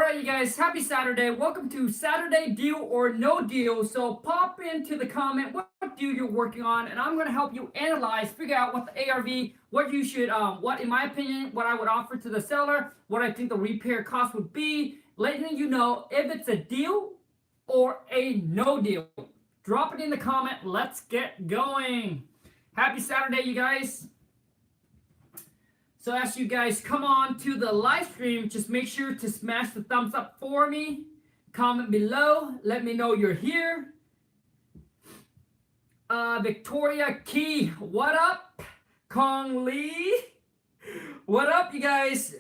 right, you guys, happy Saturday. Welcome to Saturday Deal or No Deal. So pop into the comment what deal you're working on, and I'm going to help you analyze, figure out what the ARV, what you should, what in my opinion, what I would offer to the seller, what I think the repair cost would be, letting you know if it's a deal or a no deal. Drop it in the comment. Let's get going. Happy Saturday, you guys. So as you guys come on to the live stream, just make sure to smash the thumbs up for me. Comment below. Let me know you're here. Victoria Key, what up? Khang Lee, what up, you guys?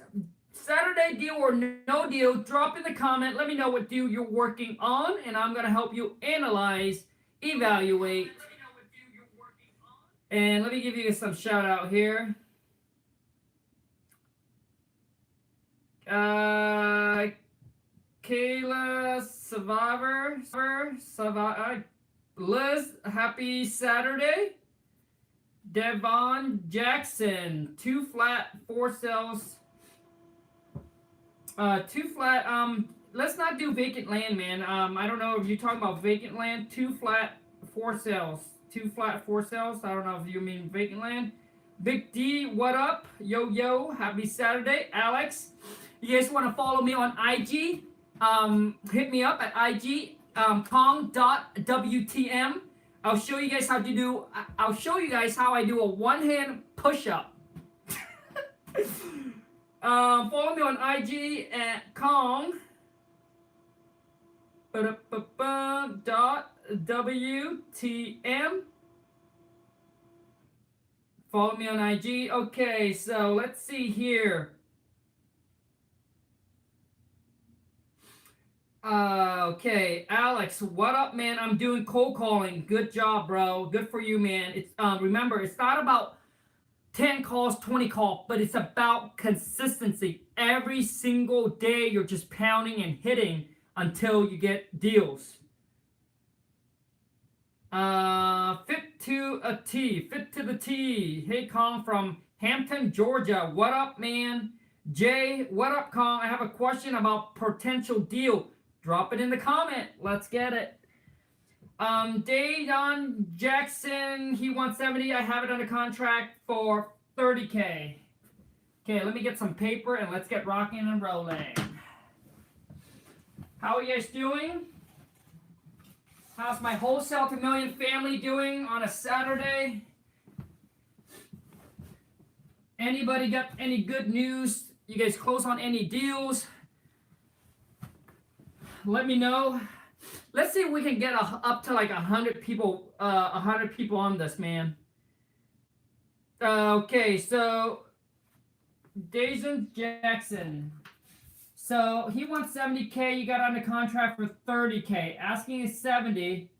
Saturday deal or no deal? Drop in the comment. Let me know what deal you're working on, and I'm going to help you analyze, evaluate. And let me give you some shout out here. Kayla Survivor, Liz, happy Saturday. Devon Jackson, 2 flat, 4 cells. 2 flat, let's not do vacant land, man. I don't know if you're talking about vacant land. 2 flat, 4 cells. 2 flat, 4 cells. I don't know if you mean vacant land. Big D, what up? Yo, yo, happy Saturday. Alex, you guys want to follow me on IG? Hit me up at IG, Khang.WTM. I'll show you guys how I do a one-hand push-up. Follow me on IG at Khang.WTM. Follow me on IG. Okay, so let's see here. Okay, Alex, what up, man? I'm doing cold calling. Good job, bro. Good for you, man. It's remember, it's not about 10 calls, 20 calls, but it's about consistency. Every single day, you're just pounding and hitting until you get deals. Fit to a T. Fit to the T. Hey, Khang from Hampton, Georgia. What up, man? Jay, what up, Khang? I have a question about potential deal. Drop it in the comment. Let's get it. Dayon Jackson, he wants 70. I have it under contract for 30K. Okay, let me get some paper and let's get rocking and rolling. How are you guys doing? How's my Wholesale to Million family doing on a Saturday? Anybody got any good news? You guys close on any deals? Let me know. Let's see if we can get up to like 100 people. 100 people on this, man. Okay, so Dayon Jackson. So he wants 70K. You got under contract for 30K. Asking is 70.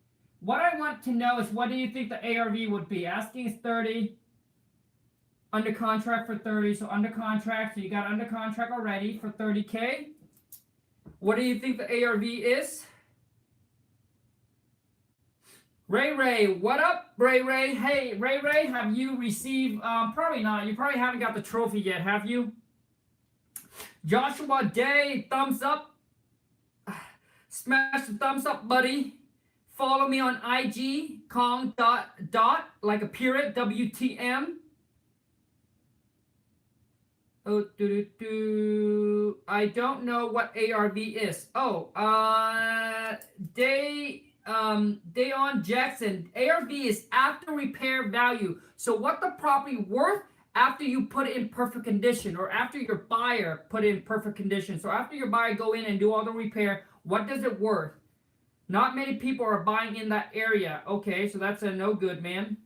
What I want to know is what do you think the ARV would be? Asking is 30. Under contract for 30. So under contract. So you got under contract already for 30K. What do you think the ARV is? Ray, what up, Ray? Hey, Ray, have you received, probably not. You probably haven't got the trophy yet, have you? Joshua Day, thumbs up. Smash the thumbs up, buddy. Follow me on IG, Khang dot, like a period, WTM. Oh, I don't know what ARV is. Oh, Dayon Jackson. ARV is after repair value. So what the property worth after you put it in perfect condition, or after your buyer put it in perfect condition. So after your buyer go in and do all the repair, what does it worth? Not many people are buying in that area. Okay, so that's a no good, man.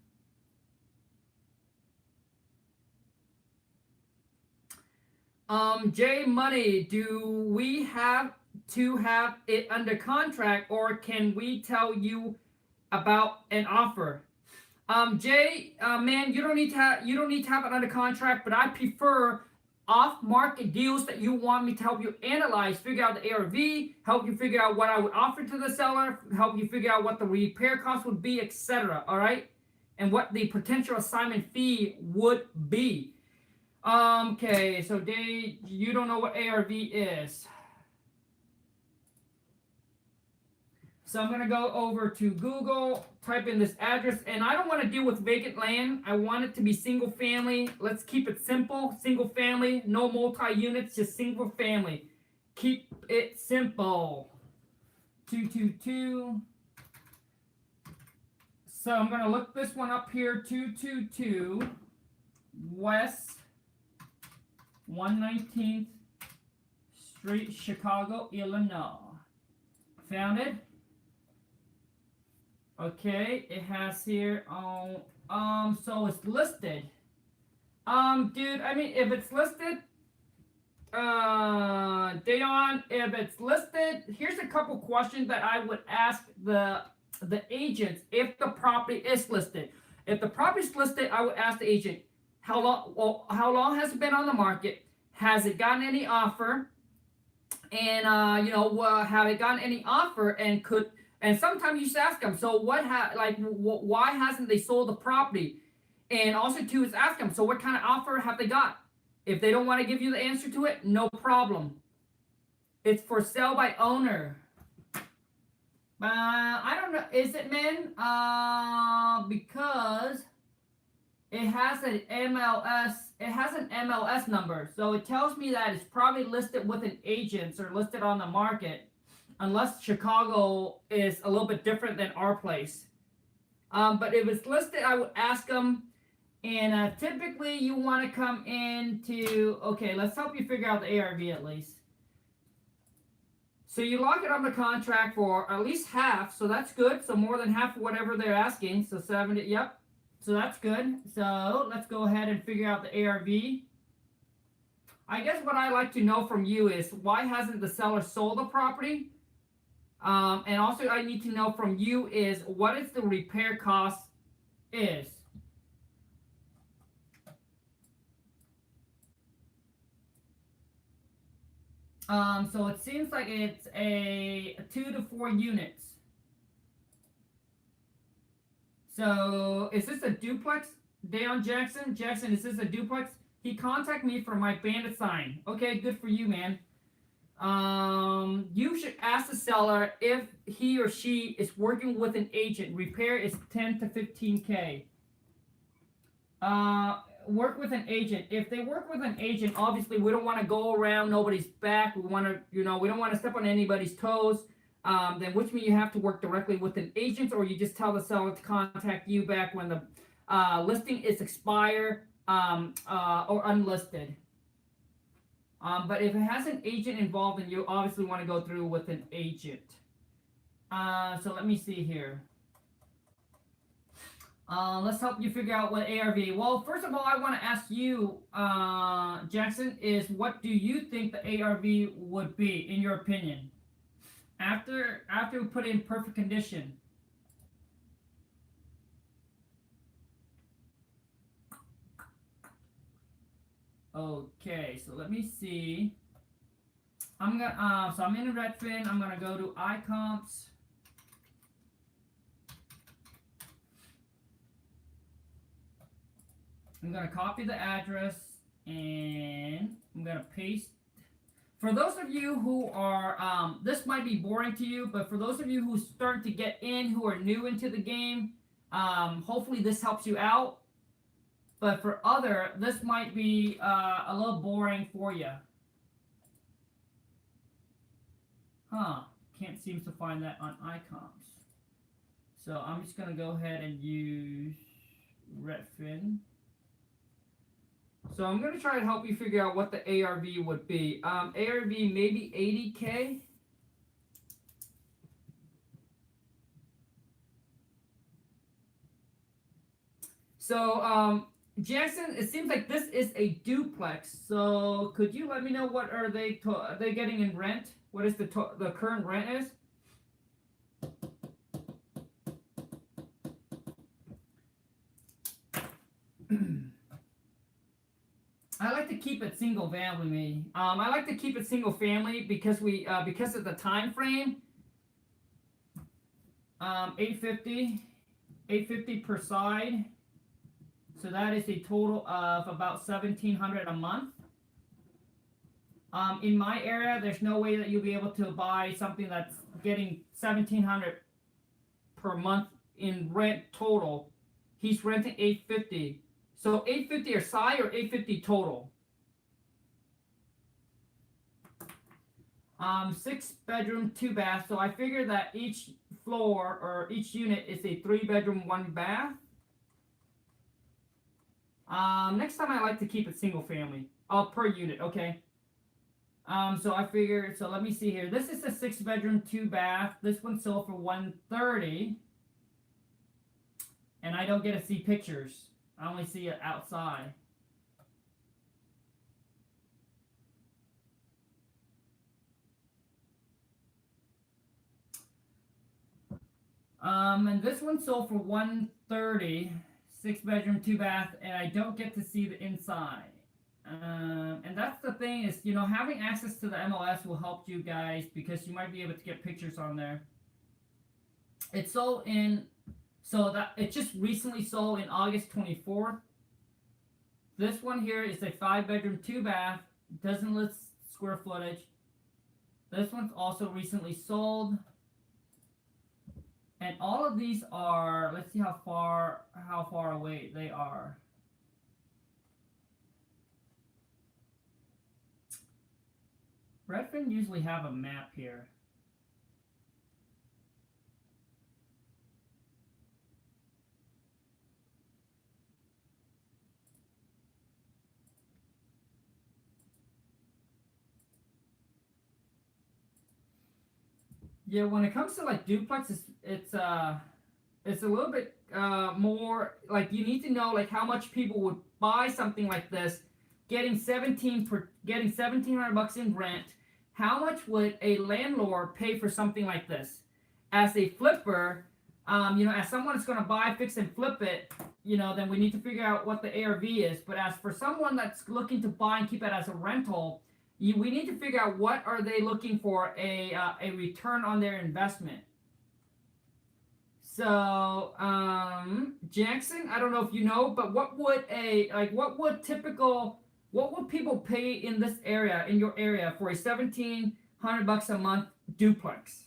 J Money, do we have to have it under contract, or can we tell you about an offer? Jay, man, you don't need to have it under contract, but I prefer off-market deals that you want me to help you analyze, figure out the ARV, help you figure out what I would offer to the seller, help you figure out what the repair cost would be, etc. All right, and what the potential assignment fee would be. Okay, so you don't know what ARV is. So I'm going to go over to Google, type in this address, and I don't want to deal with vacant land. I want it to be single family. Let's keep it simple. Single family, no multi-units, just single family. Keep it simple. 222. So I'm going to look this one up here. 222 West 119th Street, Chicago, Illinois. Found it. Okay, it has here so it's listed. Dude, I mean, if it's listed, Dayon, if it's listed, here's a couple questions that I would ask the agents if the property is listed. If the property is listed, I would ask the agent, how long has it been on the market? Has it gotten any offer? And have it gotten any offer? And sometimes you just ask them, so why hasn't they sold the property? And also too is ask them, so what kind of offer have they got? If they don't want to give you the answer to it, no problem. It's for sale by owner. I don't know, is it, man? Because it has an MLS. It has an MLS number, so it tells me that it's probably listed with an agent or listed on the market. Unless Chicago is a little bit different than our place. But if it's listed, I would ask them. And typically you want to come into, okay, let's help you figure out the ARV at least. So you lock it on the contract for at least half, so that's good. So more than half of whatever they're asking. So 70, yep. So that's good. So let's go ahead and figure out the ARV. I guess what I like to know from you is, why hasn't the seller sold the property? And also I need to know from you is, what is the repair cost is. So it seems like it's a 2 to 4 units. So is this a duplex? Dayon Jackson? Jackson, is this a duplex? He contacted me for my bandit sign. Okay, good for you, man. You should ask the seller if he or she is working with an agent. Repair is 10 to 15K. Work with an agent. If they work with an agent, obviously we don't want to go around nobody's back. We want to, we don't want to step on anybody's toes. Then which means you have to work directly with an agent, or you just tell the seller to contact you back when the listing is expired or unlisted. But if it has an agent involved, then you obviously want to go through with an agent. So let me see here. Let's help you figure out what ARV. Well, first of all, I want to ask you, Jackson, is what do you think the ARV would be, in your opinion? After we put it in perfect condition. Okay, so let me see. I'm gonna so I'm in Redfin. I'm gonna go to iComps. I'm gonna copy the address and I'm gonna paste. For those of you who are, this might be boring to you, but for those of you who start to get in, who are new into the game, hopefully this helps you out. But for other, this might be a little boring for you. Can't seem to find that on iComps. So I'm just going to go ahead and use Redfin. So I'm going to try to help you figure out what the ARV would be. ARV maybe 80K. So Jackson, it seems like this is a duplex. So could you let me know what are they getting in rent? What is the current rent is? I like to keep it single family. I like to keep it single family because because of the time frame. 850 per side. So that is a total of about $1,700 a month. In my area, there's no way that you'll be able to buy something that's getting $1,700 per month in rent total. He's renting 850. So 850 or side or 850 total. 6 bedroom, 2 bath. So I figure that each floor or each unit is a 3 bedroom, 1 bath. Next time I like to keep it single family. Per unit, okay. So I figure, so let me see here. This is a 6 bedroom, 2 bath. This one sold for 130. And I don't get to see pictures. I only see it outside. And this one sold for 130, 6 bedroom, 2 bath, and I don't get to see the inside. And that's the thing is, having access to the MLS will help you guys because you might be able to get pictures on there. It sold in, so that it just recently sold in August 24th. This one here is a 5 bedroom, 2 bath, doesn't list square footage. This one's also recently sold. And all of these are, let's see how far away they are. Redfin usually have a map here. Yeah, when it comes to like duplex, it's a little bit more like you need to know like how much people would buy something like this, getting 1700 bucks in rent. How much would a landlord pay for something like this? As a flipper, as someone that's going to buy, fix, and flip it, then we need to figure out what the ARV is. But as for someone that's looking to buy and keep it as a rental, we need to figure out what are they looking for a return on their investment. So Jackson, I don't know if you know, but what would people pay in this area, in your area, for a 1,700 bucks a month duplex?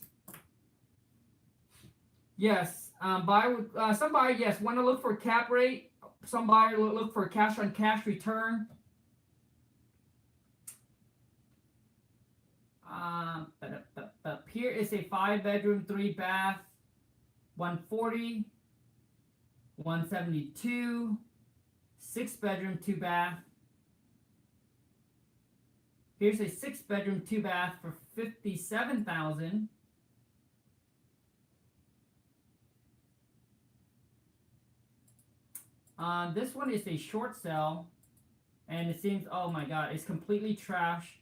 Yes, some buyer, yes, want to look for cap rate. Some buyer look for cash on cash return. Here is a 5 bedroom, 3 bath, 140, 172, 6 bedroom, 2 bath. Here's a 6 bedroom, 2 bath for 57,000. This one is a short sale, and it seems, oh my god, it's completely trash.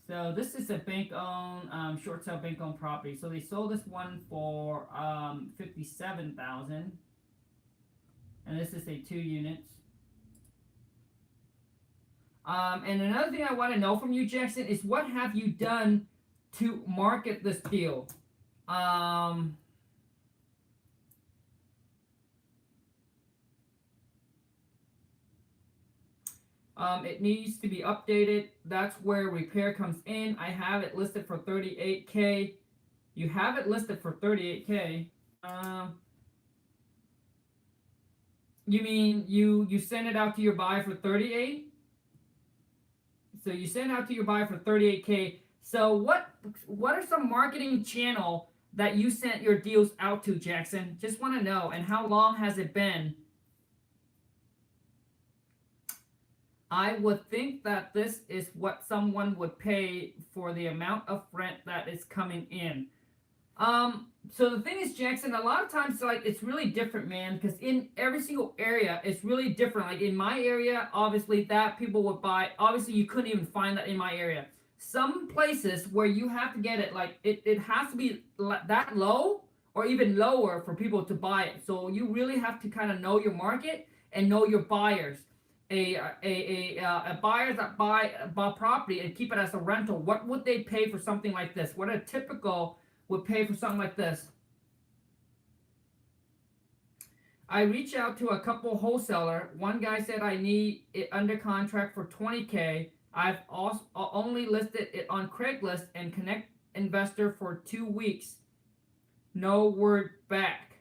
So this is a bank-owned, short sale bank-owned property. So they sold this one for 57,000, and this is a 2 units. And another thing I want to know from you, Jackson, is what have you done to market this deal? It needs to be updated. That's where repair comes in. I have it listed for 38K. You have it listed for 38K. You mean you send it out to your buyer for 38? So you send it out to your buyer for 38K. So what are some marketing channel that you sent your deals out to, Jackson? Just want to know. And how long has it been? I would think that this is what someone would pay for the amount of rent that is coming in. So the thing is, Jackson, a lot of times, like, it's really different, man, because in every single area, it's really different. Like, in my area, obviously, that people would buy, obviously, you couldn't even find that in my area. Some places where you have to get it, like, it has to be that low or even lower for people to buy it. So you really have to kind of know your market and know your buyers. A buyer that buy property and keep it as a rental, what would they pay for something like this? What a typical would pay for something like this? I reached out to a couple wholesaler. One guy said I need it under contract for 20K. I've also only listed it on Craigslist and Connect Investor for 2 weeks. No word back.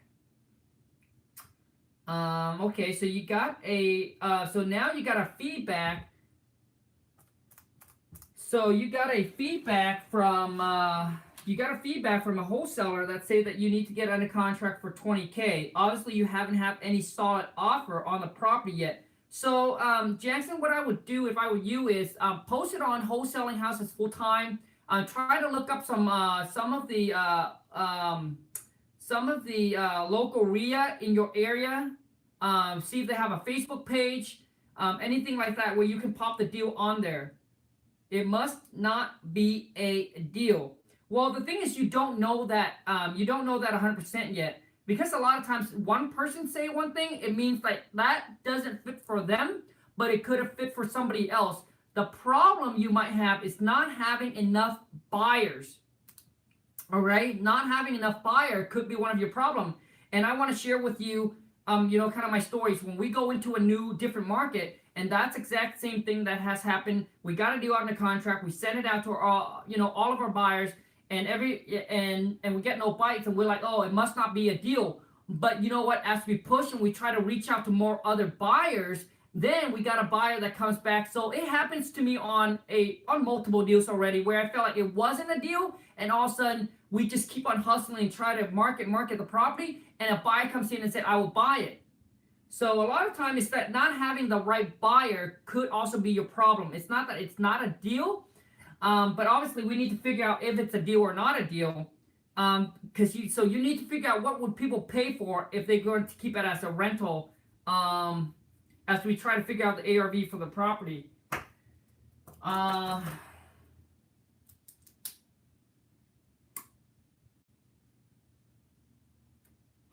Okay, so you got a so now you got a feedback. So you got a feedback from a wholesaler that say that you need to get under contract for 20K. Obviously, you haven't have any solid offer on the property yet. So Jackson, what I would do if I were you is post it on Wholesaling Houses Full Time. Try to look up some of the local RIA in your area. See if they have a Facebook page, anything like that where you can pop the deal on there. It must not be a deal. Well, the thing is, you don't know that 100% yet, because a lot of times one person say one thing, it means like that doesn't fit for them, but it could have fit for somebody else. The problem you might have is not having enough buyers. All right, not having enough buyer could be one of your problem. And I want to share with you, kind of my stories when we go into a new different market. And that's exact same thing that has happened. We got a deal under contract. We send it out to all of our buyers, and we get no bites, and we're like, oh, it must not be a deal. But you know what? As we push and we try to reach out to more other buyers, then we got a buyer that comes back. So it happens to me on multiple deals already, where I felt like it wasn't a deal, and all of a sudden we just keep on hustling and try to market the property, and a buyer comes in and said, I will buy it. So a lot of times it's that not having the right buyer could also be your problem. It's not that it's not a deal, but obviously we need to figure out if it's a deal or not a deal. You need to figure out what would people pay for if they're going to keep it as a rental, as we try to figure out the ARV for the property.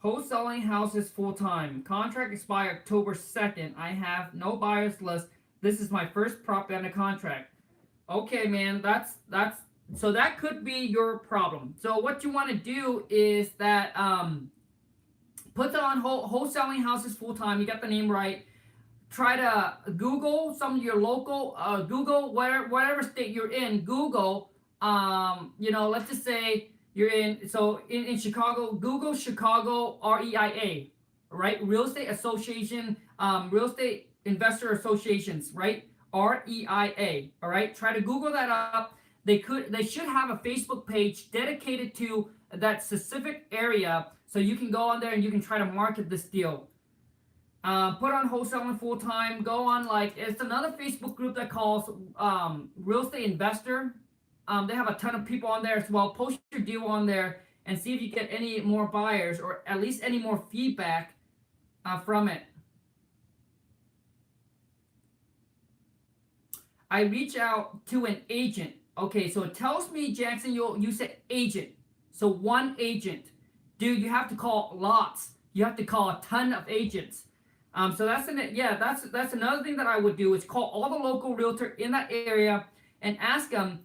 Wholesaling houses full time. Contract expire October 2nd. I have no buyers list. This is my first property under contract. Okay, man, that's so that could be your problem. So what you want to do is that put it on Wholesaling Houses Full Time. You got the name right. Try to Google some of your local Google whatever state you're in. Google let's just say you're in Chicago. Google Chicago REIA, right? Real Estate Association, Real Estate Investor Associations, right? REIA. All right. Try to Google that up. They should have a Facebook page dedicated to that specific area, so you can go on there and you can try to market this deal. Put on Wholesaling Full Time. Go on, it's another Facebook group that calls Real Estate Investor. They have a ton of people on there as well. Post your deal on there and see if you get any more buyers or at least any more feedback from it. I reach out to an agent. Okay, so it tells me, Jackson, you said agent. So one agent. Dude, you have to call lots. You have to call a ton of agents. So that's another thing that I would do is call all the local realtor in that area and ask them,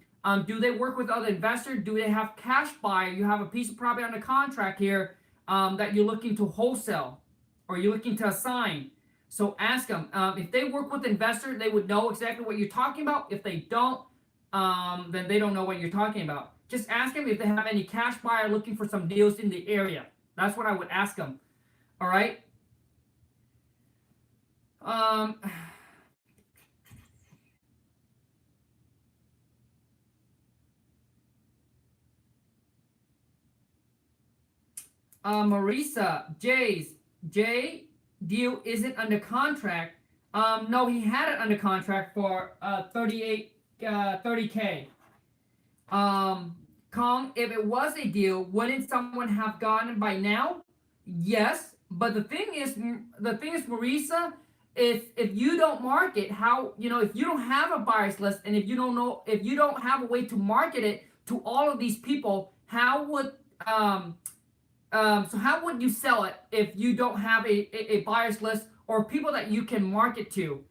do they work with other investors? Do they have cash buyer? You have a piece of property under contract here that you're looking to wholesale or you're looking to assign. So ask them. If they work with investors, they would know exactly what you're talking about. If they don't, then they don't know what you're talking about. Just ask them if they have any cash buyer looking for some deals in the area. That's what I would ask them. All right. Marisa, Jay deal isn't under contract. No, he had it under contract for 30K. Khang, if it was a deal, wouldn't someone have gotten by now? Yes, but the thing is, Marisa, if you don't market, how if you don't have a buyers list and if you don't have a way to market it to all of these people, how would you sell it if you don't have a buyers list or people that you can market to?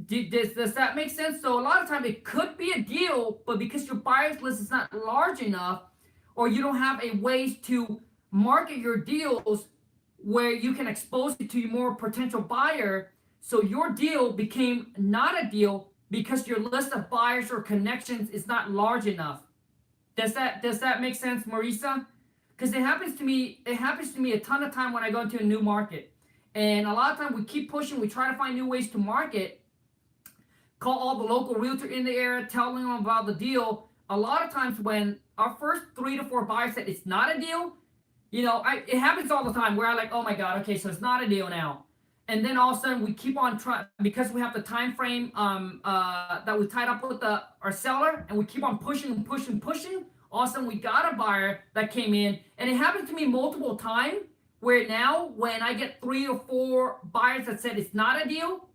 Does that make sense? So a lot of times it could be a deal, but because your buyers list is not large enough, or you don't have a ways to market your deals where you can expose it to more potential buyer, so your deal became not a deal because your list of buyers or connections is not large enough. Does that make sense, Marisa? Because it happens to me a ton of time when I go into a new market. And a lot of time we keep pushing, we try to find new ways to market, call all the local realtor in the area, telling them about the deal. A lot of times when our first 3 to 4 buyers said it's not a deal, it happens all the time where I'm like, oh my God, okay, so it's not a deal now. And then all of a sudden we keep on trying because we have the time frame that we tied up with our seller, and we keep on pushing and pushing and pushing. All of a sudden we got a buyer that came in, and it happened to me multiple times where now when I get 3 or 4 buyers that said it's not a deal,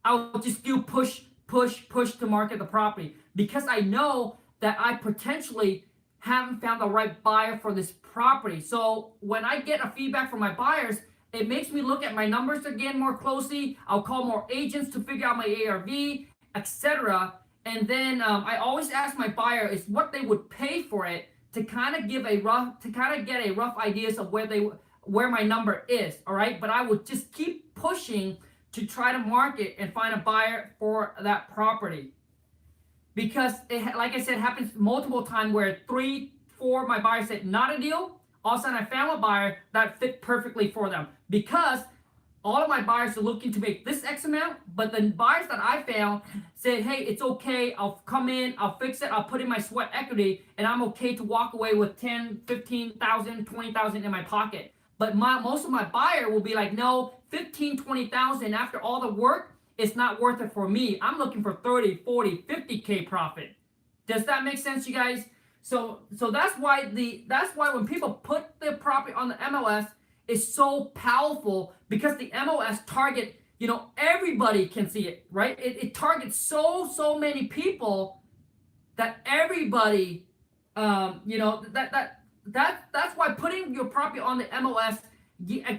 I'll just do push to market the property because I know that I potentially haven't found the right buyer for this property. So when I get a feedback from my buyers, it makes me look at my numbers again more closely. I'll call more agents to figure out my ARV, etc. And then I always ask my buyer is what they would pay for it to kind of get a rough ideas of where my number is. All right, but I would just keep pushing to try to market and find a buyer for that property because like I said, happens multiple times where 3, 4 my buyers said not a deal. All of a sudden I found a buyer that fit perfectly for them because all of my buyers are looking to make this X amount, but the buyers that I found said, hey, it's okay, I'll come in, I'll fix it, I'll put in my sweat equity, and I'm okay to walk away with 10, 15,000, 20,000 in my pocket. But most of my buyer will be like, no, 15, 20,000 after all the work, it's not worth it for me. I'm looking for 30, 40, 50K profit. Does that make sense, you guys? So that's why when people put their property on the MLS, it's so powerful because the MLS target, everybody can see it, right? It targets so many people that everybody, that's why putting your property on the MLS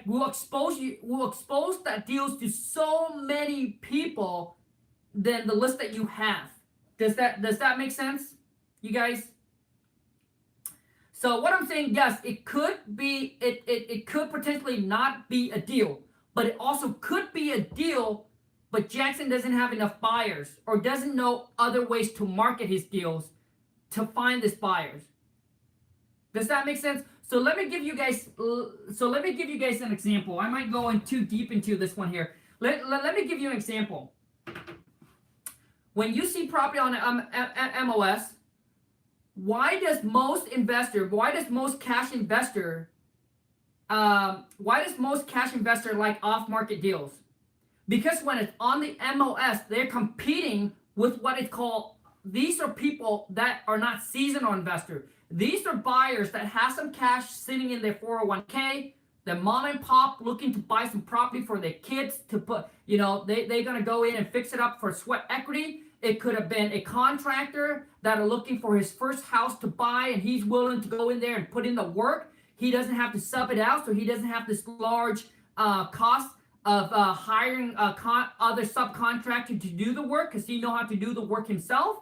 will expose that deals to so many people than the list that you have. Does that make sense, you guys? So what I'm saying, yes, it could be, it could potentially not be a deal, but it also could be a deal, but Jackson doesn't have enough buyers or doesn't know other ways to market his deals to find these buyers. Does that make sense? So let me give you guys an example. I might go in too deep into this one here. Let me give you an example. When you see property on MLS, why does most cash investor like off-market deals? Because when it's on the MLS, they're competing with what is called, these are people that are not seasonal investors. These are buyers that have some cash sitting in their 401k, the mom and pop looking to buy some property for their kids to put, they're going to go in and fix it up for sweat equity. It could have been a contractor that are looking for his first house to buy, and he's willing to go in there and put in the work. He doesn't have to sub it out, so he doesn't have this large cost of hiring other subcontractor to do the work because he knows how to do the work himself.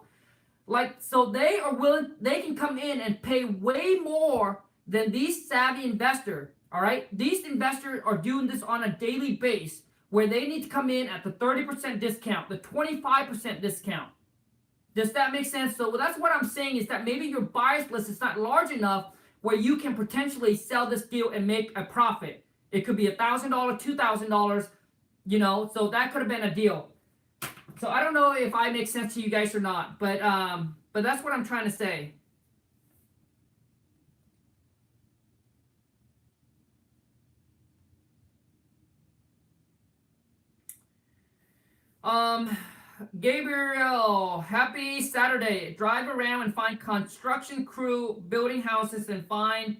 So they are willing, they can come in and pay way more than these savvy investors. All right, these investors are doing this on a daily basis, where they need to come in at the 30% discount, the 25% discount. Does that make sense? So that's what I'm saying is that maybe your buyers list is not large enough where you can potentially sell this deal and make a profit. It could be $1,000, $2,000, so that could have been a deal. So I don't know if I make sense to you guys or not, but that's what I'm trying to say. Gabriel, happy Saturday. Drive around and find construction crew building houses and find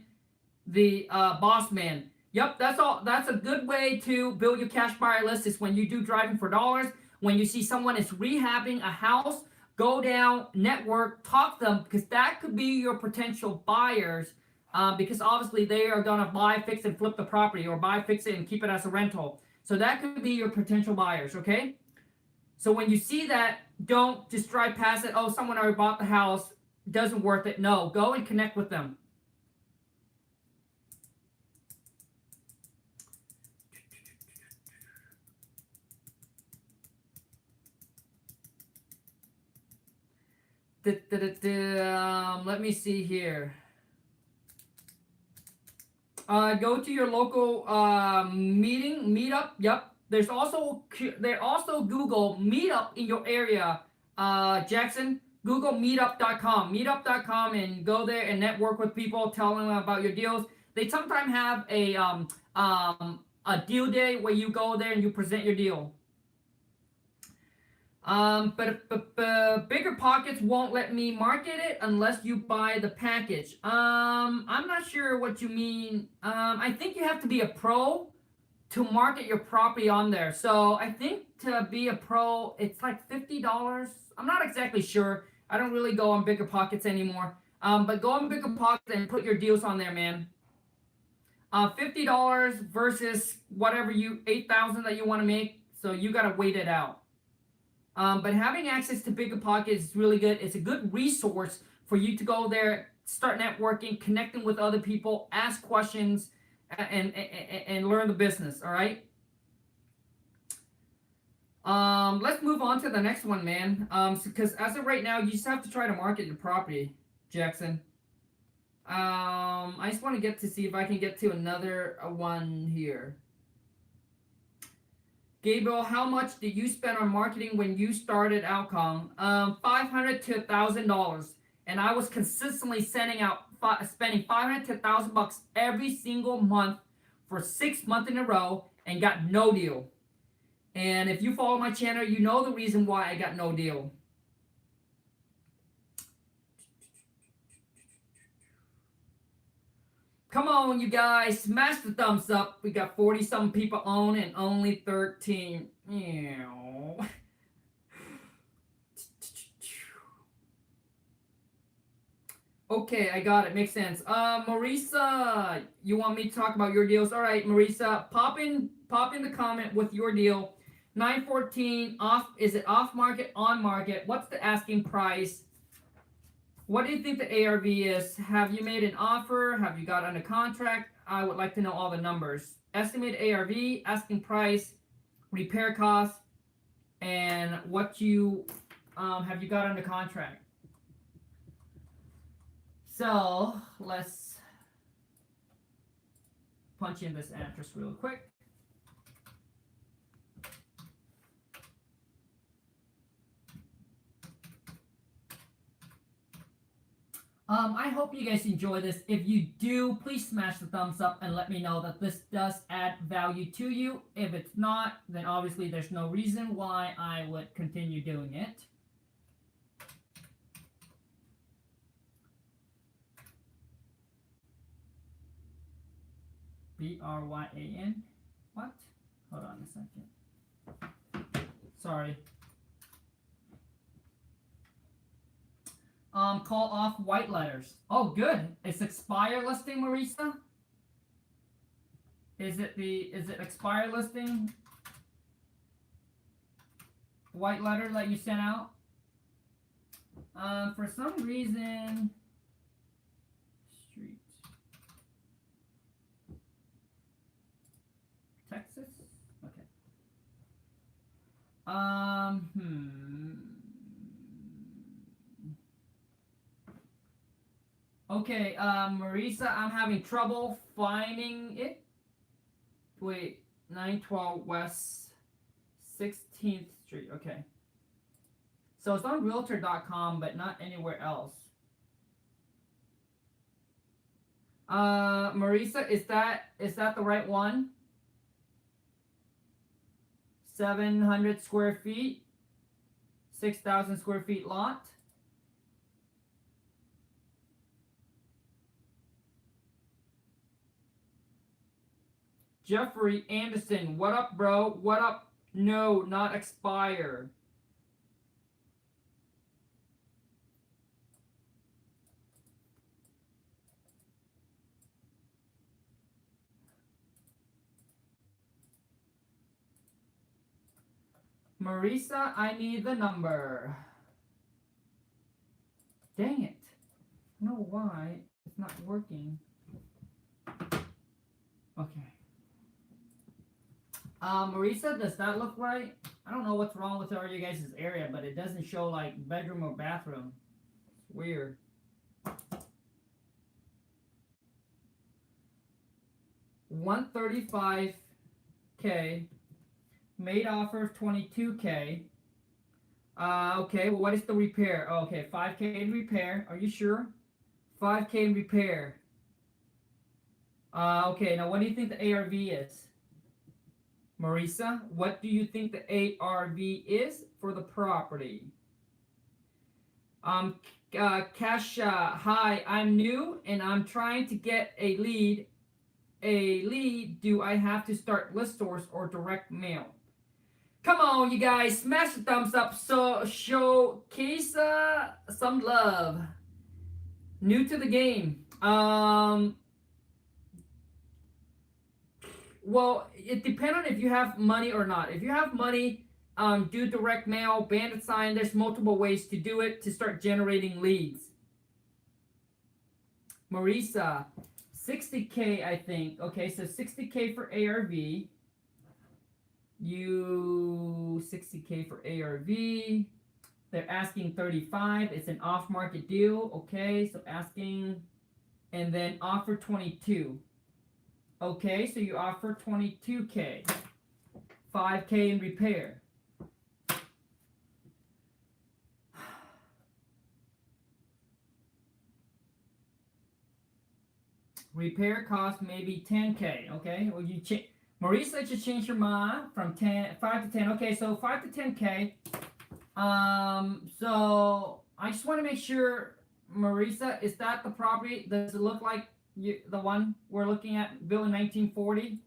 the boss man. Yep, that's all. That's a good way to build your cash buyer list is when you do driving for dollars. When you see someone is rehabbing a house, go down, network, talk to them, because that could be your potential buyers. Because obviously they are going to buy, fix, and flip the property, or buy, fix it, and keep it as a rental. So that could be your potential buyers, okay? So when you see that, don't just drive past it. Oh, someone already bought the house. Doesn't worth it. No, go and connect with them. Let me see here. Go to your local meetup. Yep. There's also Google Meetup in your area. Jackson, Google Meetup.com, and go there and network with people. Tell them about your deals. They sometimes have a deal day where you go there and you present your deal. But bigger pockets won't let me market it unless you buy the package. I'm not sure what you mean. I think you have to be a pro to market your property on there. So I think to be a pro, it's like $50. I'm not exactly sure. I don't really go on bigger pockets anymore. But go on bigger pockets and put your deals on there, man. $50 versus whatever 8,000 that you want to make. So you gotta wait it out. But having access to bigger pockets is really good. It's a good resource for you to go there, start networking, connecting with other people, ask questions, and learn the business. All right. Let's move on to the next one, man. Because as of right now, you just have to try to market your property, Jackson. I just want to get to see if I can get to another one here. Gabriel, how much did you spend on marketing when you started out, Khang? $500 to $1,000, and I was consistently spending $500 to $1,000 every single month for 6 months in a row, and got no deal. And if you follow my channel, you know the reason why I got no deal. Come on, you guys, smash the thumbs up. We got 40-something people on and only 13. Okay, I got it. Makes sense. Marisa, you want me to talk about your deals? All right, Marisa, pop in the comment with your deal. 914 off. Is it off market, on market? What's the asking price? What do you think the ARV is? Have you made an offer? Have you got under contract? I would like to know all the numbers. Estimated ARV, asking price, repair cost, and what you have you got under contract. So let's punch in this address real quick. I hope you guys enjoy this. If you do, please smash the thumbs up and let me know that this does add value to you. If it's not, then obviously there's no reason why I would continue doing it. Bryan? What? Hold on a second. Sorry. Call off white letters. Oh, good. It's expire listing, Marisa? Is it expire listing? White letter that you sent out? For some reason, street. Texas? Okay. Okay, Marisa, I'm having trouble finding it. Wait, 912 West 16th Street. Okay. So it's on Realtor.com, but not anywhere else. Marisa, is that the right one? 700 square feet, 6,000 square feet lot. Jeffrey Anderson, what up, bro? What up? No, not expire. Marisa, I need the number. Dang it. I don't know why it's not working. Okay. Marisa, does that look right? I don't know what's wrong with you guys' area, but it doesn't show like bedroom or bathroom. Weird. $135K. Made offer of $22K. Okay, well, what is the repair? Oh, okay, $5K in repair. Are you sure? $5K in repair. Okay, now what do you think the ARV is? Marisa, what do you think the ARV is for the property? Cash, hi, I'm new and I'm trying to get a lead. Do I have to start list source or direct mail? Come on, you guys, smash the thumbs up so showcase some love. New to the game. Well, it depends on if you have money or not. If you have money, do direct mail, bandit sign. There's multiple ways to do it to start generating leads. Marisa, 60K, I think. Okay, so 60K for ARV. You 60K for ARV. They're asking 35. It's an off-market deal. Okay, so asking, and then offer 22. Okay, so you offer 22K. 5K in repair. Repair cost maybe 10K. Okay, well you change. Maurice let you change your mind from 5 to 10. Okay, so 5 to 10K. So I just want to make sure, Marisa, is that the property? Does it look like the one we're looking at, built in 1940?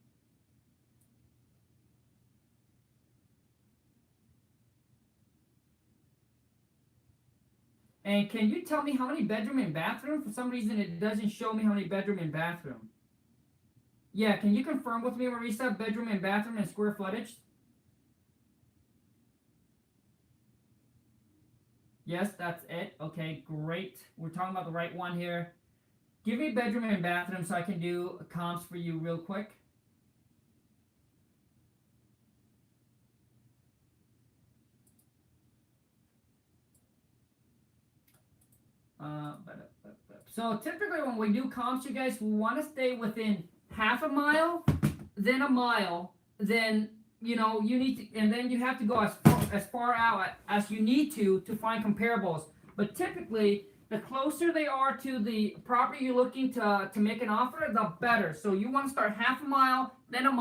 And can you tell me how many bedroom and bathroom? For some reason, it doesn't show me how many bedroom and bathroom. Yeah, can you confirm with me, Marisa, bedroom and bathroom and square footage? Yes, that's it. Okay, great. We're talking about the right one here. Give me bedroom and bathroom so I can do comps for you real quick. So typically when we do comps, you guys, we want to stay within half a mile, then a mile, then you need to, and then you have to go as far out as you need to find comparables. But typically, the closer they are to the property you're looking to make an offer, the better. So you want to start half a mile, then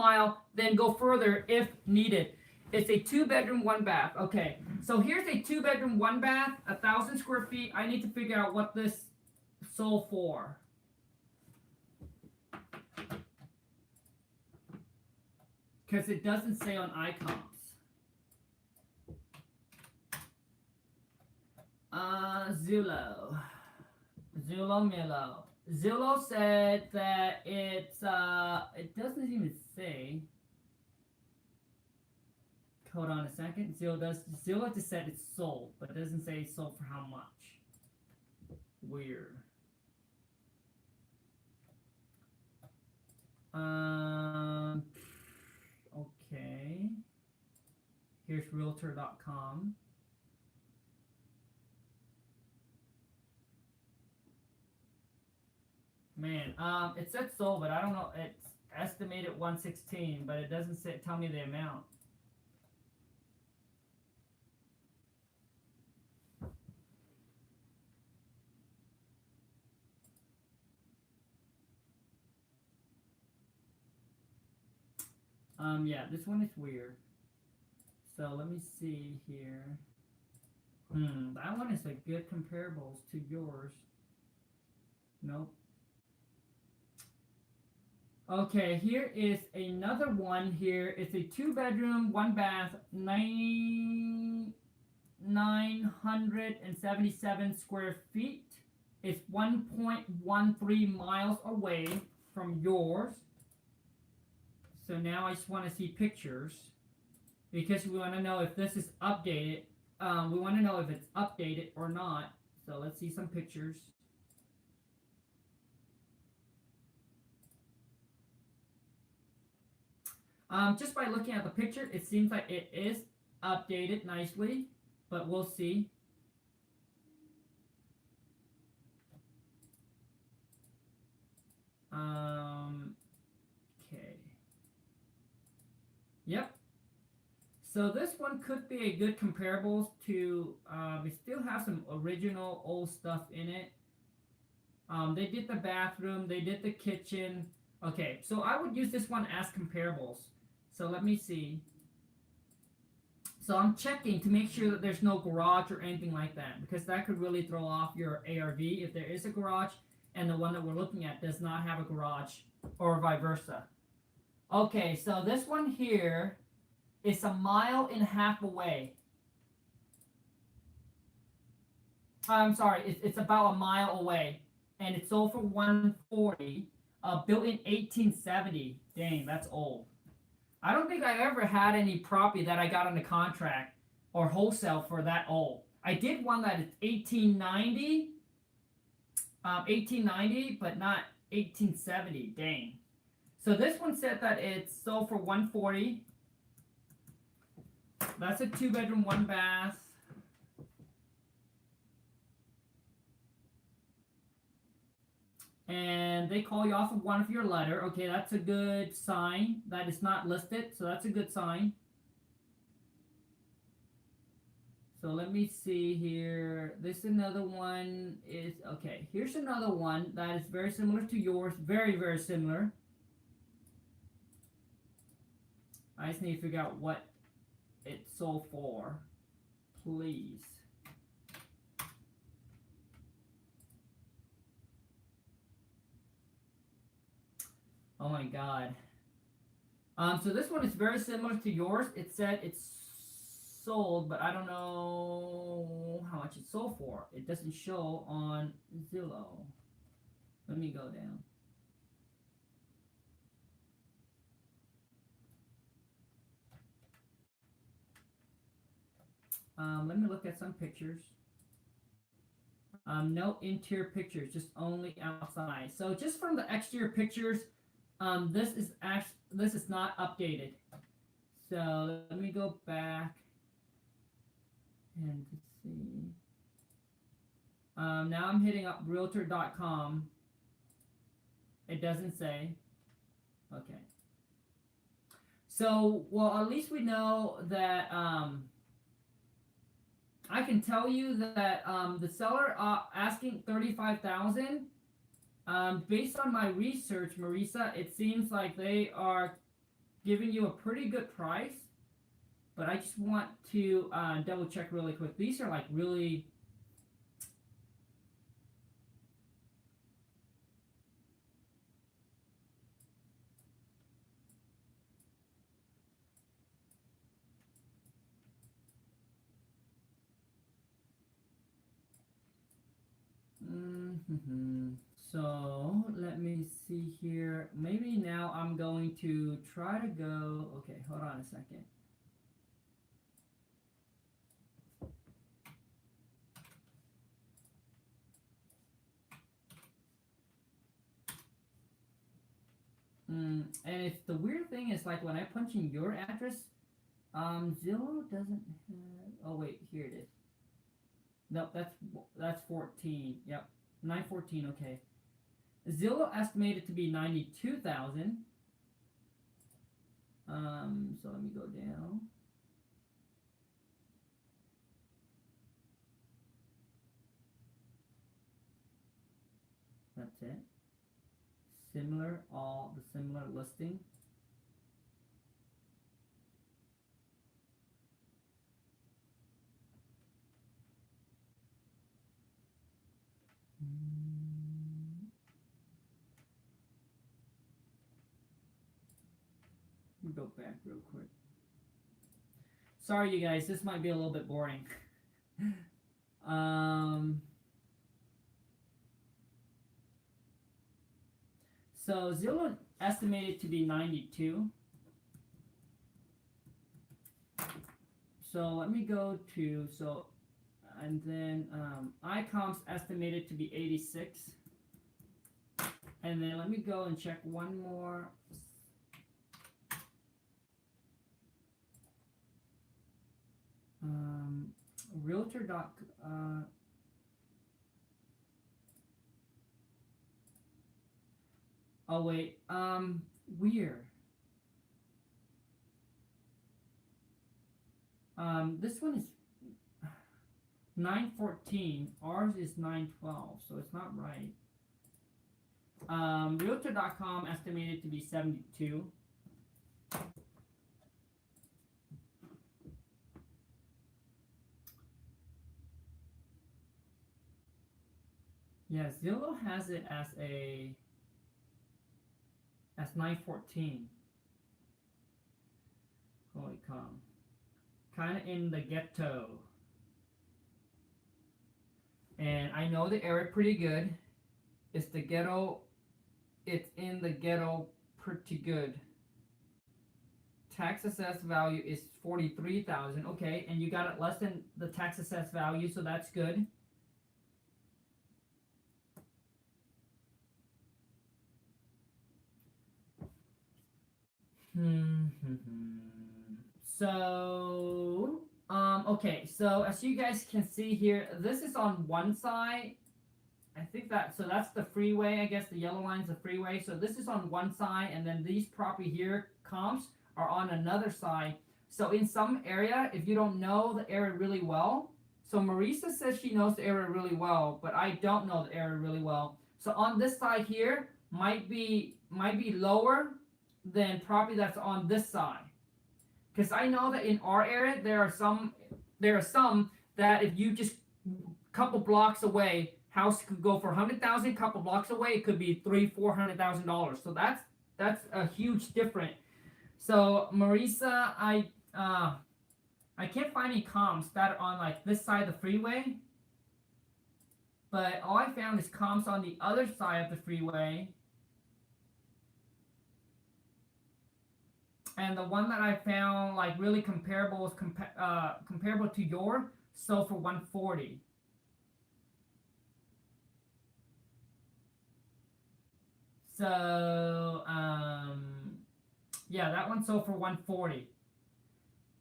go further if needed. It's a 2-bedroom, 1-bath. Okay, so here's a 2-bedroom, 1-bath, 1,000 square feet. I need to figure out what this sold for. Because it doesn't say on icons. Zillow Milo. Zillow said that it's it doesn't even say. Hold on a second. Zillow just said it's sold, but it doesn't say it's sold for how much. Weird. Okay. Here's realtor.com. Man, it said sold, but I don't know. It's estimated 116, but it doesn't tell me the amount. Yeah, this one is weird. So let me see here. That one is a good comparables to yours. Nope. Okay, here is another one here. It's a 2-bedroom, 1-bath, 977 square feet. It's 1.13 miles away from yours. So now I just want to see pictures because we want to know if this is updated. We want to know if it's updated or not. So let's see some pictures. Just by looking at the picture, it seems like it is updated nicely, but we'll see. Okay. Yep. So this one could be a good comparables to, we still have some original old stuff in it. They did the bathroom, they did the kitchen. Okay, so I would use this one as comparables. So let me see. So I'm checking to make sure that there's no garage or anything like that, because that could really throw off your ARV if there is a garage and the one that we're looking at does not have a garage, or vice versa. Okay, so this one here is a mile and a half away. I'm sorry, it's about a mile away, and it's sold for 140. Built in 1870. Dang, that's old. I don't think I ever had any property that I got under contract or wholesale for that old. I did one that is 1890, but not 1870. Dang. So this one said that it's sold for 140. That's a 2-bedroom, 1 bath. And they call you off of one of your letter. Okay, that's a good sign that it's not listed, so that's a good sign. So let me see here. This another one is, okay, here's another one that is very similar to yours. Very, very similar. I just need to figure out what it's sold for. Please. Oh my god. So this one is very similar to yours. It said it's sold, but I don't know how much it's sold for. It doesn't show on Zillow. Let me go down. Let me look at some pictures. No interior pictures, just only outside. So just from the exterior pictures, this is not updated. So let me go back and see. Now I'm hitting up realtor.com. It doesn't say. Okay. So, well, at least we know that I can tell you that the seller asking 35,000. Based on my research, Marisa, it seems like they are giving you a pretty good price. But I just want to double check really quick. These are like really. So let me see here. Maybe now I'm going to try to go. Okay, hold on a second. And it's the weird thing is like when I punch in your address, Zillow doesn't have. Oh wait, here it is. Nope, that's 14. Yep, 914. Okay. Zillow estimated to be 92,000. So let me go down. That's it. Similar, all the similar listing. Let me go back real quick. Sorry, you guys, this might be a little bit boring. So Zillow estimated to be 92. So let me go to, so, and then ICOM's estimated to be 86. And then let me go and check one more. Realtor. Oh wait, weird. This one is 914. Ours is 912, so it's not right. Realtor.com estimated to be 72. Yeah, Zillow has it as 914. Holy cow. Kind of in the ghetto. And I know the area pretty good. It's the ghetto. It's in the ghetto pretty good. Tax assessed value is 43,000. Okay, and you got it less than the tax assessed value, so that's good. So, okay, so as you guys can see here, this is on one side. I think that, so that's the freeway, I guess the yellow line's the freeway. So this is on one side, and then these property here, comps, are on another side. So in some area, if you don't know the area really well, so Marisa says she knows the area really well, but I don't know the area really well. So on this side here, might be lower than property that's on this side. Because I know that in our area, there are some that if you just couple blocks away, house could go for 100,000. Couple blocks away, it could be $300,000-$400,000. So that's a huge difference. So Marisa, I can't find any comps that are on like this side of the freeway. But all I found is comps on the other side of the freeway. And the one that I found like really comparable was comparable to your, sold for 140. So yeah, that one sold for 140,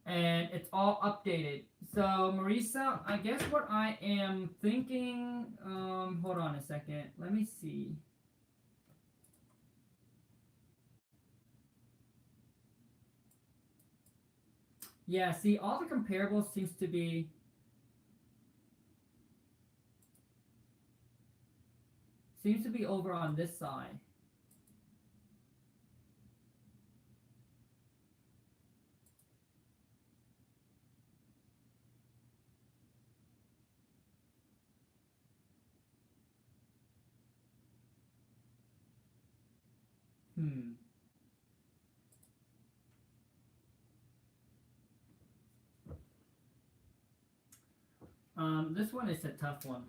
and it's all updated. So Marisa, I guess what I am thinking, hold on a second, let me see. Yeah, see, all the comparables seems to be over on this side. This one is a tough one.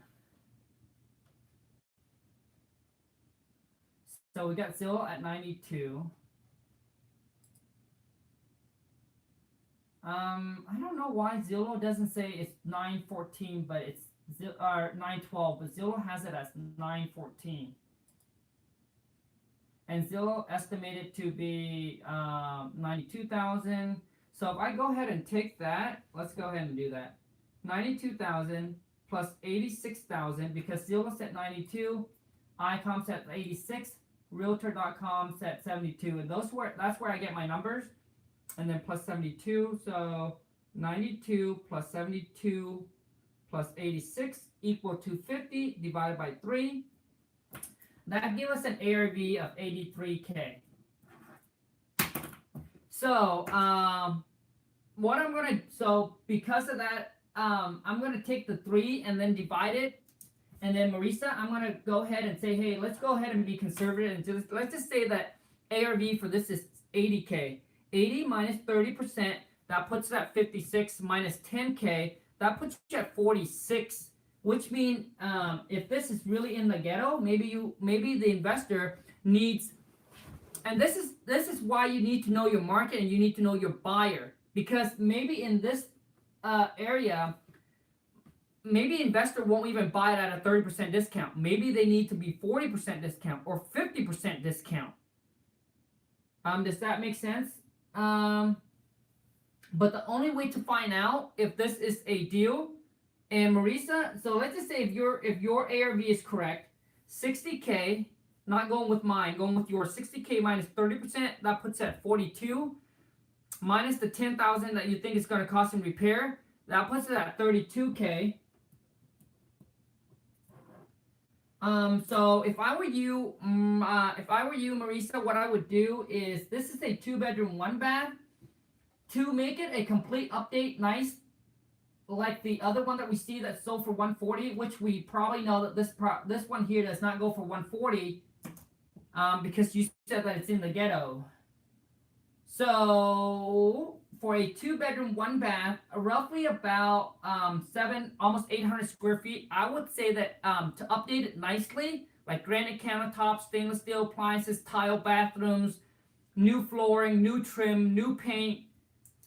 So we got Zillow at 92. I don't know why Zillow doesn't say it's 914, but it's 912, but Zillow has it as 914. And Zillow estimated to be 92,000. So if I go ahead and take that, let's go ahead and do that. 92,000 plus 86,000, because Zillow's at 92, iComp's at 86, Realtor.com's at 72, and that's where I get my numbers. And then plus 72, so 92 plus 72 plus 86 equal to 50 divided by 3. That gives us an ARV of 83K. So what I'm gonna, so because of that, I'm gonna take the 3 and then divide it. And then Marisa, I'm gonna go ahead and say, hey, let's go ahead and be conservative and just, let's just say that ARV for this is 80K. 80 minus 30%, that puts it at 56, minus 10K, that puts you at 46, which means if this is really in the ghetto, maybe the investor needs, and this is why you need to know your market and you need to know your buyer, because maybe in this area, maybe investor won't even buy it at a 30% discount. Maybe they need to be 40% discount or 50% discount. Does that make sense? But the only way to find out if this is a deal, and Marisa, so let's just say if your ARV is correct, 60K, Not going with mine, going with your 60K minus 30%. That puts it at 42. Minus the 10,000 that you think it's going to cost in repair. That puts it at 32K. So if I were you, Marisa, what I would do is, this is a 2-bedroom, 1-bath. To make it a complete update, nice, like the other one that we see that sold for 140, which we probably know that this one here does not go for 140, because you said that it's in the ghetto. So for a 2-bedroom, 1-bath, roughly about almost 800 square feet, I would say that to update it nicely, like granite countertops, stainless steel appliances, tile bathrooms, new flooring, new trim, new paint,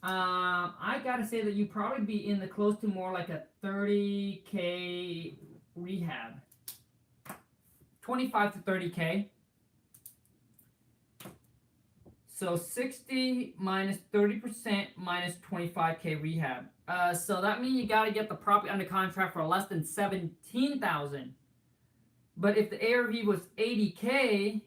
I gotta say that you probably be in the close to more like a 30K rehab, 25 to 30K. So 60 minus 30% minus 25K rehab. So that means you gotta get the property under contract for less than 17,000. But if the ARV was 80K,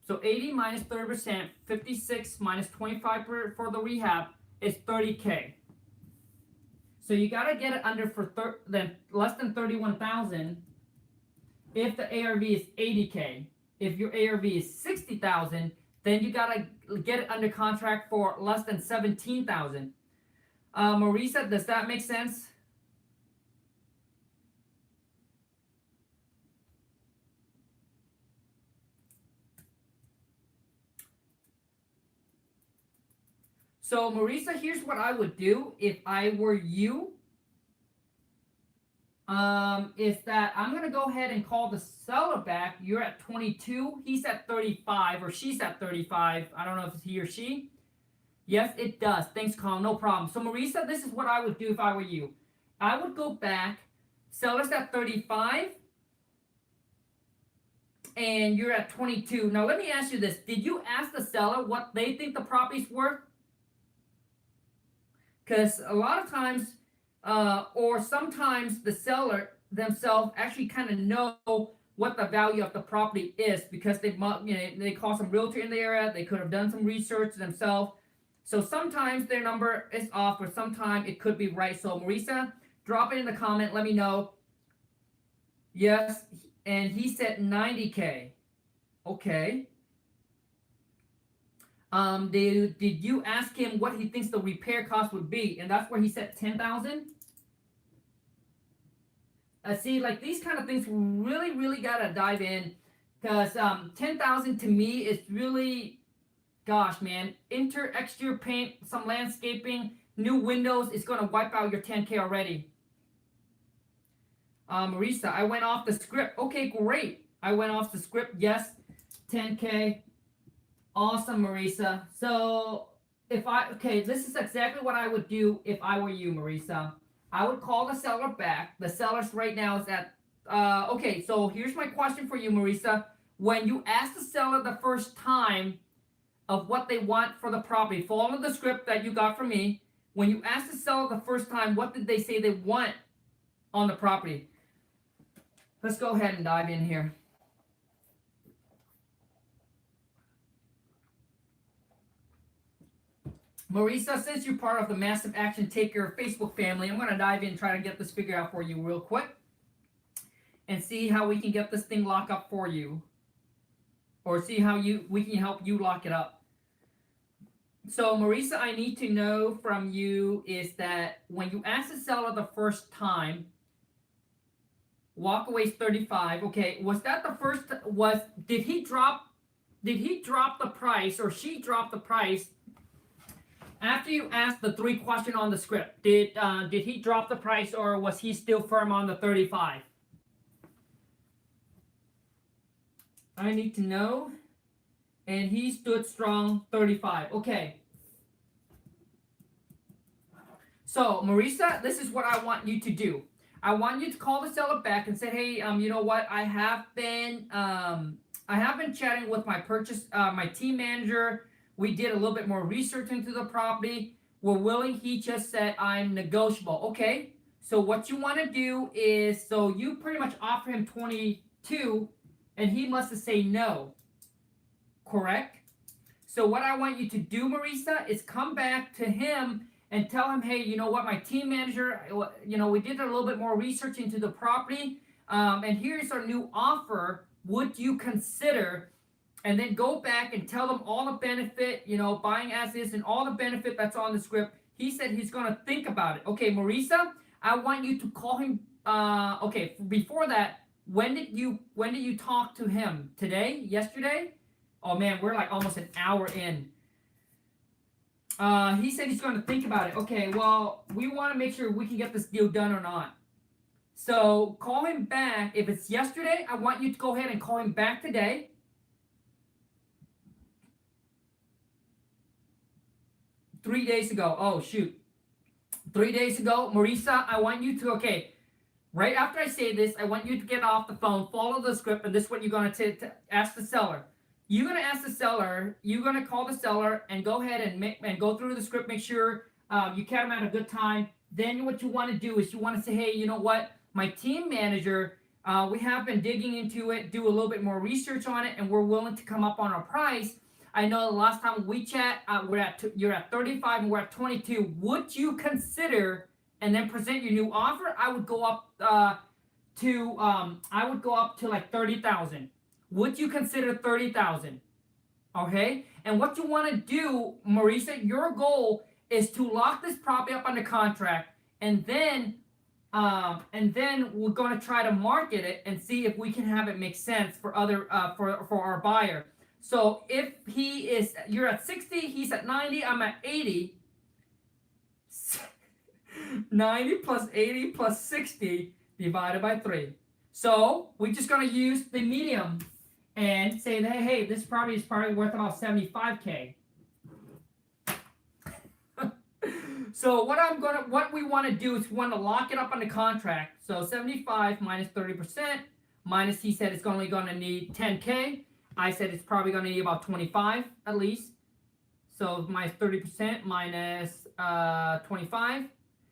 so 80 minus 30%, 56 minus 25 for the rehab is 30K. So you gotta get it under for less than 31,000 if the ARV is 80K. If your ARV is 60,000, then you gotta get it under contract for less than 17,000. Marisa, does that make sense? So Marisa, here's what I would do if I were you. Is that I'm gonna go ahead and call the seller back. You're at 22, he's at 35, or she's at 35. I don't know if it's he or she. Yes, it does. Thanks, Khang. No problem. So Marisa, this is what I would do if I were you. I would go back, seller's at 35, and you're at 22. Now let me ask you this: did you ask the seller what they think the property's worth? Because a lot of times, or sometimes the seller themselves actually kind of know what the value of the property is, because they call some realtor in the area. They could have done some research themselves. So sometimes their number is off, or sometimes it could be right. So Marisa, drop it in the comment. Let me know. Yes, and he said 90K. Okay. Did you ask him what he thinks the repair cost would be? And that's where he said 10,000. See, like these kind of things, really gotta dive in, because 10,000 to me is really, gosh, man. Exterior paint, some landscaping, new windows is gonna wipe out your 10K already. Marisa, I went off the script. Okay, great. I went off the script. Yes, 10K. Awesome, Marisa. So this is exactly what I would do if I were you, Marisa. I would call the seller back. The seller's right now is at, okay, so here's my question for you, Marisa. When you ask the seller the first time of what they want for the property, follow the script that you got from me. When you ask the seller the first time, what did they say they want on the property? Let's go ahead and dive in here. Marisa, since you're part of the Massive Action Taker Facebook family, I'm going to dive in and try to get this figured out for you real quick and see how we can get this thing locked up for you, or see how we can help you lock it up. So Marisa, I need to know from you is that when you ask the seller the first time, walkaway is 35. Okay, was that the first? Did he drop the price, or she dropped the price after you asked the 3 question on the script? Did he drop the price, or was he still firm on the 35? I need to know. And he stood strong, 35. Okay. So Marisa, this is what I want you to do. I want you to call the seller back and say, hey, you know what? I have been chatting with my team manager. We did a little bit more research into the property. We're willing. He just said I'm negotiable. Okay. So what you want to do is, so you pretty much offer him 22, and he must have said no, correct? So what I want you to do, Marisa, is come back to him and tell him, hey, you know what, my team manager, we did a little bit more research into the property, and here's our new offer. Would you consider? And then go back and tell them all the benefit, buying as is and all the benefit that's on the script. He said he's gonna think about it. Okay, Marisa, I want you to call him. Okay, before that, when did you talk to him? Today? Yesterday? Oh man, we're like almost an hour in. He said he's gonna think about it. Okay, well, we want to make sure we can get this deal done or not. So call him back. If it's yesterday, I want you to go ahead and call him back today. 3 days ago. Oh, shoot. 3 days ago, Marisa, I want you to, okay, right after I say this, I want you to get off the phone, follow the script, and this is what you're going to ask the seller. You're going to ask the seller, you're going to call the seller and go ahead and go through the script, make sure you catch them at a good time. Then what you want to do is you want to say, hey, you know what? My team manager, we have been digging into it, do a little bit more research on it, and we're willing to come up on our price. I know the last time we chat, you're at 35 and we're at 22. Would you consider, and then present your new offer? I would go up to like 30,000. Would you consider 30,000? Okay. And what you want to do, Marisa, your goal is to lock this property up under contract, and then we're going to try to market it and see if we can have it make sense for for our buyer. So if you're at 60, he's at 90, I'm at 80. 90 plus 80 plus 60 divided by 3. So we're just going to use the medium and say that, hey, this property is probably worth about 75K. So what we want to do is we want to lock it up on the contract. So 75 minus 30% minus, he said it's only going to need 10K. I said it's probably going to need about 25 at least. So minus 30% minus 25.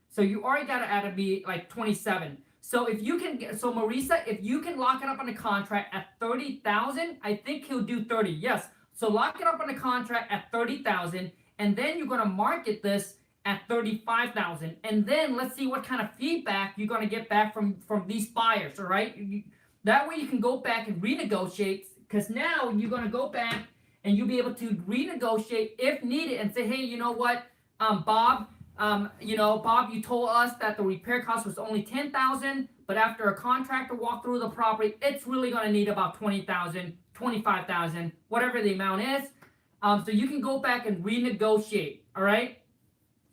So you already got to add to be like 27. So if you can get, so Marisa, if you can lock it up on the contract at 30,000, I think he'll do 30. Yes. So lock it up on the contract at 30,000, and then you're going to market this at 35,000. And then let's see what kind of feedback you're going to get back from these buyers. All right. That way you can go back and renegotiate, because now you're going to go back and you'll be able to renegotiate if needed and say, hey, you know what, Bob, Bob, you told us that the repair cost was only 10,000, but after a contractor walked through the property, it's really going to need about 20,000, 25,000, whatever the amount is. So you can go back and renegotiate. All right.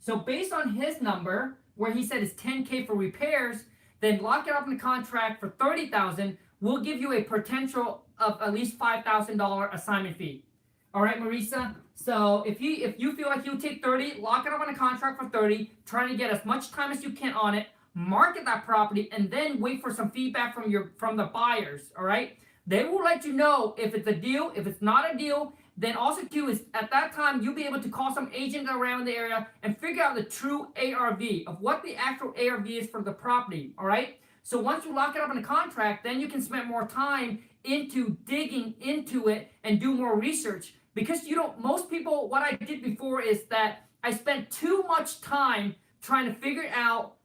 So based on his number, where he said it's 10K for repairs, then lock it up in the contract for 30,000. We'll give you a potential of at least $5,000 assignment fee. All right, Marisa. So if you feel like you'll take 30, lock it up on a contract for 30, trying to get as much time as you can on it, market that property, and then wait for some feedback from the buyers. All right. They will let you know if it's a deal. If it's not a deal, then also too is at that time you'll be able to call some agent around the area and figure out the true ARV of what the actual ARV is for the property. All right. So once you lock it up in a contract, then you can spend more time into digging into it and do more research. Because most people, what I did before is that I spent too much time trying to figure out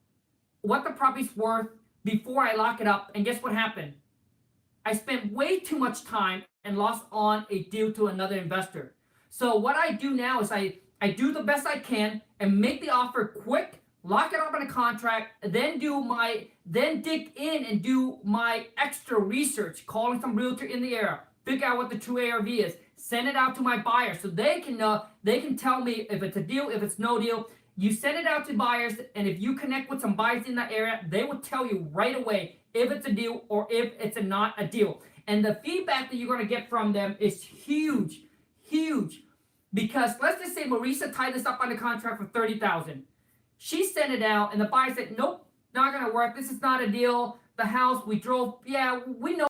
what the property's worth before I lock it up. And guess what happened? I spent way too much time and lost on a deal to another investor. So what I do now is I do the best I can and make the offer quick, lock it up in a contract, then dig in and do my extra research, calling some realtor in the area, figure out what the true ARV is, send it out to my buyers so they can tell me if it's a deal, if it's no deal. You send it out to buyers, and if you connect with some buyers in that area, they will tell you right away if it's a deal or if it's not a deal. And the feedback that you're going to get from them is huge, huge. Because let's just say Marisa tied this up on the contract for 30,000. She sent it out, and the buyer said, nope, not going to work. This is not a deal. The house we drove, yeah, we know